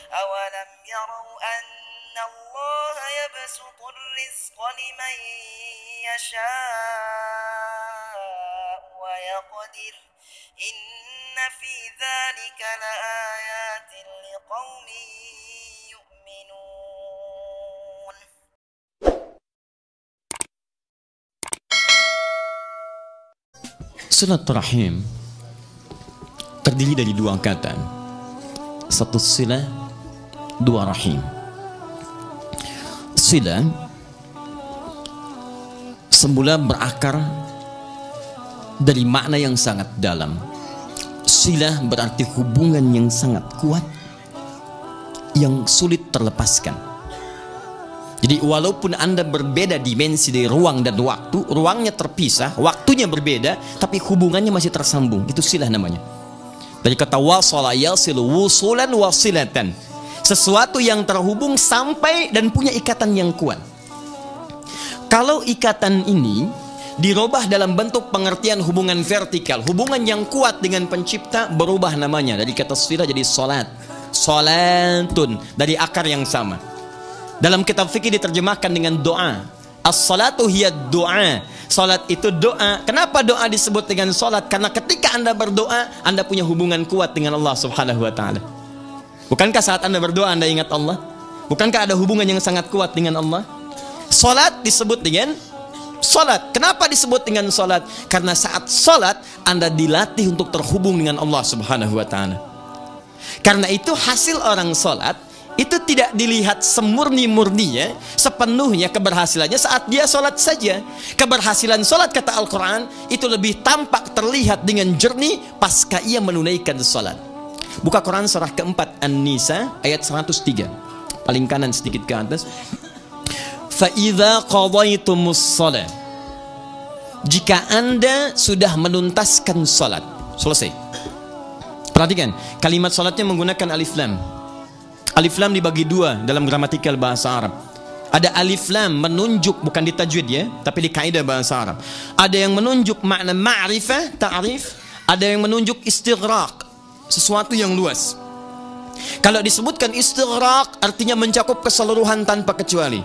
أولم يروا أن الله يبسط الرزق لمن يشاء ويقدر إن في ذلك لآيات لقوم يؤمنون. Silaturahim terdiri dari dua kata, satu silah, dua rahim. Silah semula berakar dari makna yang sangat dalam. Silah berarti hubungan yang sangat kuat yang sulit terlepaskan. Jadi walaupun Anda berbeda dimensi dari ruang dan waktu, ruangnya terpisah, waktunya berbeda, tapi hubungannya masih tersambung. Itu silah namanya. Dari kata wasala yasilu wusulan wasilatan. Sesuatu yang terhubung sampai dan punya ikatan yang kuat. Kalau ikatan ini dirubah dalam bentuk pengertian hubungan vertikal, hubungan yang kuat dengan pencipta, berubah namanya. Dari kata silah jadi salat. Salatun, dari akar yang sama. Dalam kitab fikih diterjemahkan dengan doa. As-salatu hiya doa. Salat itu doa. Kenapa doa disebut dengan salat? Karena ketika Anda berdoa, Anda punya hubungan kuat dengan Allah Subhanahu wa taala. Bukankah saat Anda berdoa Anda ingat Allah? Bukankah ada hubungan yang sangat kuat dengan Allah? Salat disebut dengan salat. Kenapa disebut dengan salat? Karena saat salat Anda dilatih untuk terhubung dengan Allah Subhanahu wa taala. Karena itu hasil orang salat itu tidak dilihat semurni-murninya, sepenuhnya keberhasilannya saat dia sholat saja. Keberhasilan sholat, kata Al-Quran, itu lebih tampak terlihat dengan jernih pasca ia menunaikan sholat. Buka Quran surah keempat An-Nisa ayat 103, paling kanan sedikit ke atas. فَإِذَا قَضَيْتُمُ الصَّلَاةِ, jika Anda sudah menuntaskan sholat, selesai. Perhatikan, kalimat sholatnya menggunakan alif lam. Alif lam dibagi dua dalam gramatikal bahasa Arab. Ada alif lam menunjuk, bukan di tajwid ya, tapi di kaidah bahasa Arab. Ada yang menunjuk makna ma'rifah, ta'rif. Ada yang menunjuk istighraq, sesuatu yang luas. Kalau disebutkan istighraq artinya mencakup keseluruhan tanpa kecuali.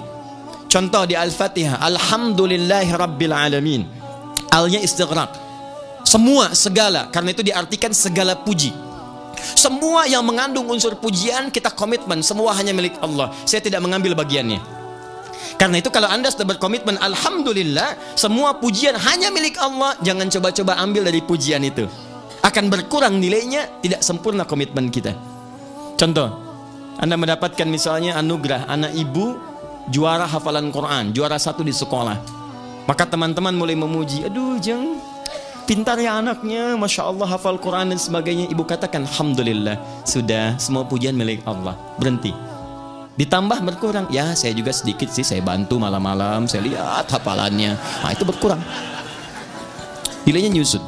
Contoh di Al-Fatihah, Alhamdulillahi Rabbil Alamin. Alnya istighraq, semua, segala. Karena itu diartikan segala puji. Semua yang mengandung unsur pujian kita komitmen, semua hanya milik Allah. Saya tidak mengambil bagiannya. Karena itu kalau Anda sudah berkomitmen Alhamdulillah, semua pujian hanya milik Allah, jangan coba-coba ambil dari pujian itu. Akan berkurang nilainya, tidak sempurna komitmen kita. Contoh, Anda mendapatkan misalnya anugerah anak ibu juara hafalan Quran, juara 1 di sekolah. Maka teman-teman mulai memuji, aduh Jeng, pintar ya anaknya, Masya Allah hafal Quran dan sebagainya. Ibu katakan Alhamdulillah, sudah, semua pujian milik Allah. Berhenti. Ditambah berkurang, ya saya juga sedikit sih, saya bantu malam-malam, saya lihat hafalannya. Nah itu berkurang, nilainya nyusut.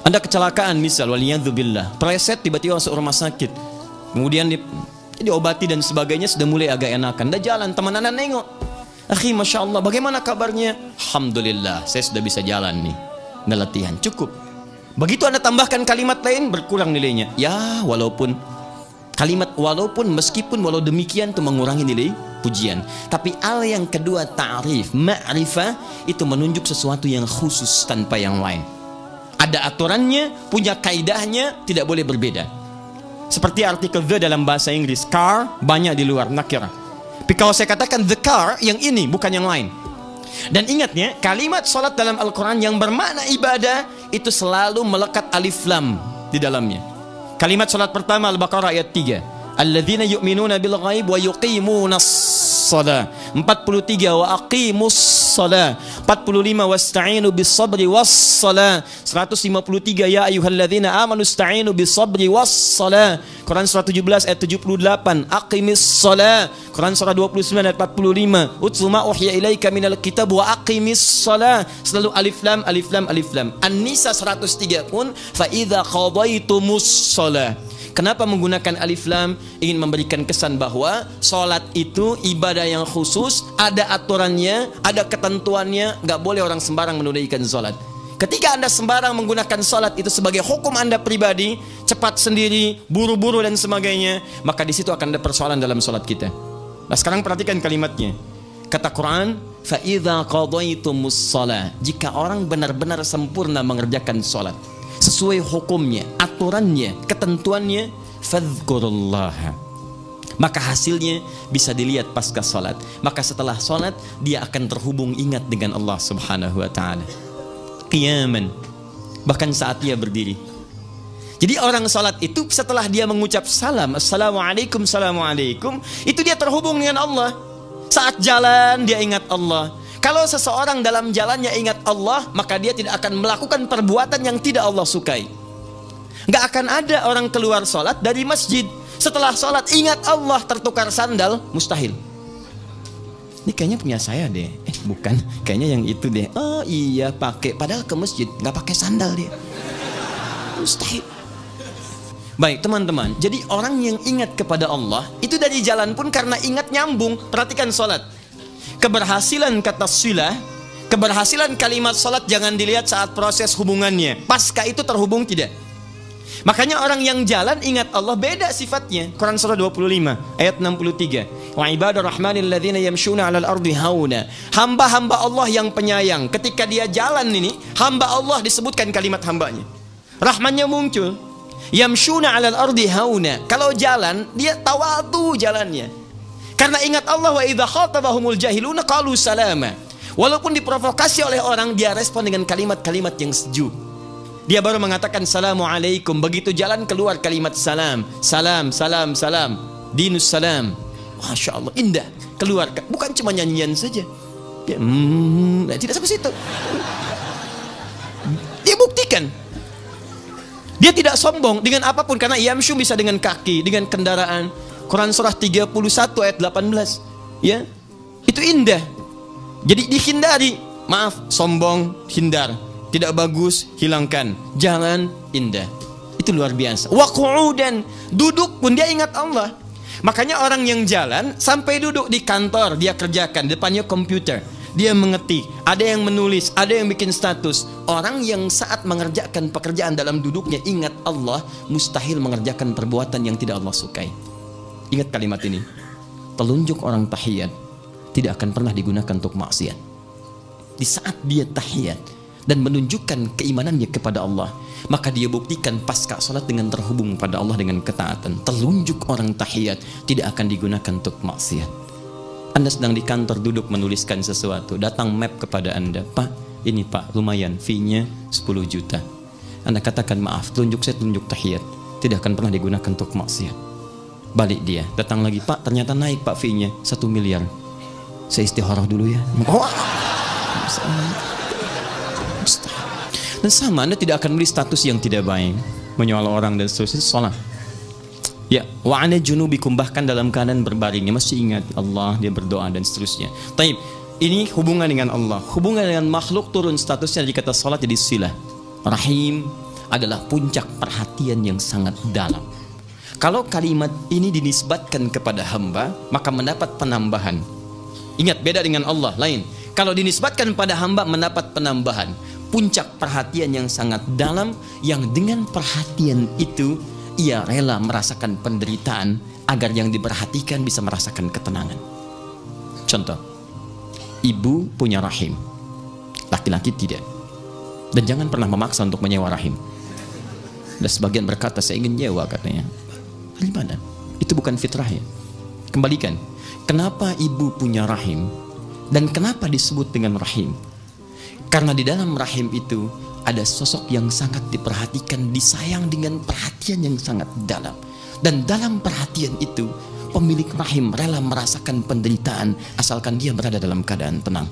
Anda kecelakaan misal, waliyadzubillah, preset tiba-tiba masuk rumah sakit, kemudian diobati dan sebagainya, sudah mulai agak enakan, dah jalan, teman Anda nengok, akhi Masya Allah bagaimana kabarnya? Alhamdulillah saya sudah bisa jalan nih, nggak latihan, cukup. Begitu Anda tambahkan kalimat lain, berkurang nilainya. Ya walaupun kalimat walaupun, meskipun, walau demikian itu mengurangi nilai pujian. Tapi al yang kedua, ta'rif, ma'rifah, itu menunjuk sesuatu yang khusus tanpa yang lain. Ada aturannya, punya kaidahnya, tidak boleh berbeda. Seperti artikel the dalam bahasa Inggris, car banyak di luar, nakirah. Tapi kalau saya katakan the car, yang ini bukan yang lain. Dan ingatnya, kalimat sholat dalam Al-Quran yang bermakna ibadah itu selalu melekat alif lam di dalamnya. Kalimat sholat pertama Al-Baqarah ayat 3, alladzina yu'minuna bil ghaib wa yuqimunas shalah. 43 wa aqimus shalah. 45 wasta'inu bis sabri was shalah. 153 ya ayyuhalladzina amanu ista'inu bis sabri was shalah. Quran surah 17 ayat 78, aqimis shalah. Quran surah 29 ayat 45, utlu ma uhya ilaika minal kitab wa aqimis shalah. Selalu alif lam alif lam alif lam. An-Nisa 103 pun fa idza qadaitumus shalah. Kenapa menggunakan alif lam? Ingin memberikan kesan bahwa sholat itu ibadah yang khusus, ada aturannya, ada ketentuannya, nggak boleh orang sembarang menunaikan sholat. Ketika Anda sembarang menggunakan salat itu sebagai hukum Anda pribadi, cepat sendiri, buru-buru dan sebagainya, maka di situ akan ada persoalan dalam salat kita. Nah, sekarang perhatikan kalimatnya. Kata Quran, fa idza qadaitumus shalah, jika orang benar-benar sempurna mengerjakan salat sesuai hukumnya, aturannya, ketentuannya, fadhkurullaha, maka hasilnya bisa dilihat pasca salat. Maka setelah salat dia akan terhubung ingat dengan Allah Subhanahu wa taala. Qiyaman, bahkan saat dia berdiri. Jadi orang salat itu setelah dia mengucap salam, assalamualaikum, assalamualaikum, itu dia terhubung dengan Allah. Saat jalan dia ingat Allah. Kalau seseorang dalam jalannya ingat Allah, maka dia tidak akan melakukan perbuatan yang tidak Allah sukai. Gak akan ada orang keluar salat dari masjid, setelah salat ingat Allah, tertukar sandal, mustahil. Ini kayaknya punya saya deh. Bukan, kayaknya yang itu deh. Oh iya, pakai, padahal ke masjid nggak pakai sandal dia. Mustahil. Baik teman-teman, jadi orang yang ingat kepada Allah itu dari jalan pun karena ingat nyambung. Perhatikan salat. Keberhasilan kata silah, keberhasilan kalimat salat jangan dilihat saat proses hubungannya. Pasca itu terhubung tidak. Makanya orang yang jalan ingat Allah beda sifatnya. Quran surah 25 ayat 63. Wa ibadur rahmanil ladzina yamshuna 'alal ardi hauna. Hamba-hamba Allah yang penyayang, ketika dia jalan ini, hamba Allah disebutkan kalimat hambanya. Rahmannya muncul. Yamshuna 'alal ardi hauna. Kalau jalan, dia tawadu jalannya. Karena ingat Allah, wa idza khatabahumul jahiluna qalu salama. Walaupun diprovokasi oleh orang, dia respon dengan kalimat-kalimat yang sejuk. Dia baru mengatakan assalamualaikum, begitu jalan keluar kalimat salam, salam, salam, salam, dinus salam. Masya Allah, indah keluar, bukan cuma nyanyian saja. Dia, tidak sampai situ. Dia buktikan. Dia tidak sombong dengan apapun, karena yamshu bisa dengan kaki, dengan kendaraan. Quran surah 31 ayat 18. Ya, itu indah. Jadi dihindari, maaf, sombong, hindar. Tidak bagus, hilangkan. Jangan, indah. Itu luar biasa. Wa qu'udan, duduk pun dia ingat Allah. Makanya orang yang jalan sampai duduk di kantor, dia kerjakan, depannya komputer, dia mengetik, ada yang menulis, ada yang bikin status. Orang yang saat mengerjakan pekerjaan dalam duduknya ingat Allah, mustahil mengerjakan perbuatan yang tidak Allah sukai. Ingat kalimat ini. Telunjuk orang tahiyat tidak akan pernah digunakan untuk maksiat. Di saat dia tahiyat dan menunjukkan keimanannya kepada Allah, maka dia buktikan pasca salat dengan terhubung pada Allah dengan ketaatan. Telunjuk orang tahiyat tidak akan digunakan untuk maksiat. Anda sedang di kantor duduk menuliskan sesuatu, datang map kepada Anda, Pak, ini Pak, lumayan, fee-nya 10 juta. Anda katakan maaf, tunjuk saya tunjuk tahiyat, tidak akan pernah digunakan untuk maksiat. Balik dia, datang lagi, Pak, ternyata naik Pak fee-nya 1 miliar. Saya istikharah dulu ya. Oh, dan sama, Anda tidak akan beli status yang tidak baik, menyoal orang dan seterusnya. Salat. Ya, wa ana junubikum, bahkan dalam keadaan berbaringnya masih ingat Allah, dia berdoa dan seterusnya. Taib, ini hubungan dengan Allah. Hubungan dengan makhluk turun statusnya dari kata salat jadi silah. Rahim adalah puncak perhatian yang sangat dalam. Kalau kalimat ini dinisbatkan kepada hamba, maka mendapat penambahan. Ingat, beda dengan Allah, lain. Kalau dinisbatkan pada hamba, mendapat penambahan. Puncak perhatian yang sangat dalam, yang dengan perhatian itu ia rela merasakan penderitaan agar yang diperhatikan bisa merasakan ketenangan. Contoh, ibu punya rahim, laki-laki tidak, dan jangan pernah memaksa untuk menyewa rahim. Dan sebagian berkata, saya ingin nyewa, katanya. Gimana? Itu bukan fitrah ya. Kembalikan, kenapa ibu punya rahim dan kenapa disebut dengan rahim? Karena di dalam rahim itu ada sosok yang sangat diperhatikan, disayang dengan perhatian yang sangat dalam. Dan dalam perhatian itu, pemilik rahim rela merasakan penderitaan asalkan dia berada dalam keadaan tenang.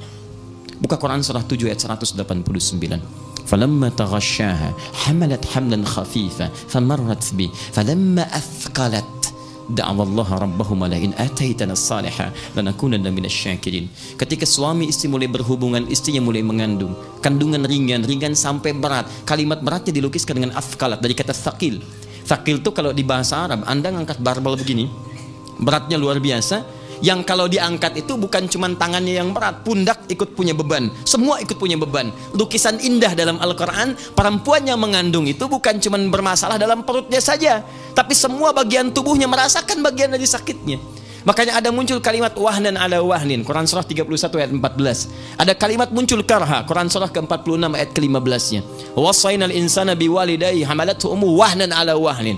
Buka Quran surah 7 ayat 189. فلما تغشاها حملت حملا خفيفا فمرت به فلما أثقلت دعوا الله ربهما لئن آتيتنا الصالحا لنكونن من الشاكرين. Ketika suami istri mulai berhubungan, istrinya mulai mengandung, kandungan ringan sampai berat. Kalimat beratnya dilukiskan dengan afkalat dari kata thaqil. Thaqil itu kalau di bahasa Arab, Anda ngangkat barbel begini, beratnya luar biasa, yang kalau diangkat itu bukan cuma tangannya yang berat, pundak ikut punya beban, semua ikut punya beban. Lukisan indah dalam Al-Quran, perempuan yang mengandung itu bukan cuma bermasalah dalam perutnya saja, tapi semua bagian tubuhnya merasakan bagian dari sakitnya. Makanya ada muncul kalimat wahnan ala wahnin, Quran surah 31 ayat 14. Ada kalimat muncul karha, Quran surah ke-46 ayat ke-15-nya. Wasainal insana biwalidayhi hamalathu ummu wahnan ala wahnin.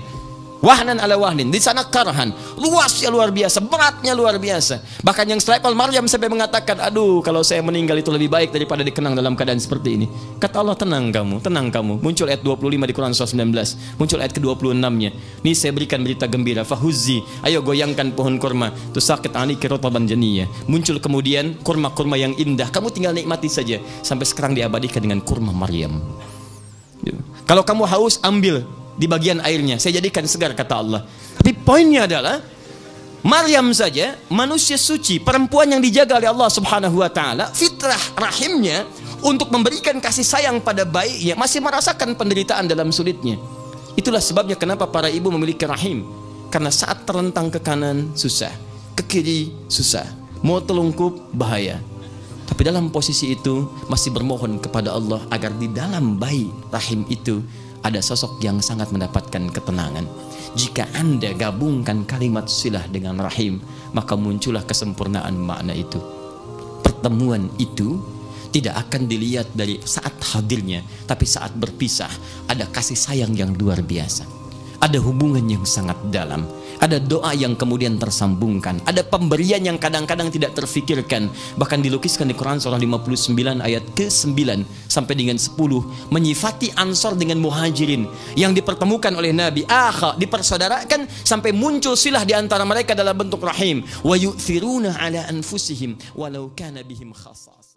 Wahnan ala wahnin, di sana karhan, luasnya luar biasa, beratnya luar biasa. Bahkan yang selevel Maryam sampai mengatakan, aduh kalau saya meninggal itu lebih baik daripada dikenang dalam keadaan seperti ini. Kata Allah, tenang kamu, tenang kamu. Muncul ayat 25 di Quran surah 19, muncul ayat ke-26-nya. Nih saya berikan berita gembira, fahuzzi, ayo goyangkan pohon kurma, tusaqit aniki rutaban janiyah. Muncul kemudian kurma-kurma yang indah, kamu tinggal nikmati saja. Sampai sekarang diabadikan dengan kurma Maryam. Kalau kamu haus, ambil di bagian airnya, saya jadikan segar, kata Allah. Tapi poinnya adalah Maryam saja manusia suci, perempuan yang dijaga oleh Allah Subhanahu wa taala, fitrah rahimnya untuk memberikan kasih sayang pada bayinya masih merasakan penderitaan dalam sulitnya. Itulah sebabnya kenapa para ibu memiliki rahim, karena saat terlentang ke kanan susah, ke kiri susah, mau telungkup bahaya. Tapi dalam posisi itu masih bermohon kepada Allah agar di dalam bayi rahim itu ada sosok yang sangat mendapatkan ketenangan. Jika Anda gabungkan kalimat silah dengan rahim, maka muncullah kesempurnaan makna itu. Pertemuan itu tidak akan dilihat dari saat hadirnya, tapi saat berpisah ada kasih sayang yang luar biasa. Ada hubungan yang sangat dalam, ada doa yang kemudian tersambungkan, ada pemberian yang kadang-kadang tidak terfikirkan, bahkan dilukiskan di Quran surah 59 ayat ke-9 sampai dengan 10, menyifati Ansor dengan Muhajirin yang dipertemukan oleh Nabi, dipersaudarakan sampai muncul silah di antara mereka dalam bentuk rahim. Wa yu'thiruna ala anfusihim walau kana bihim khasas.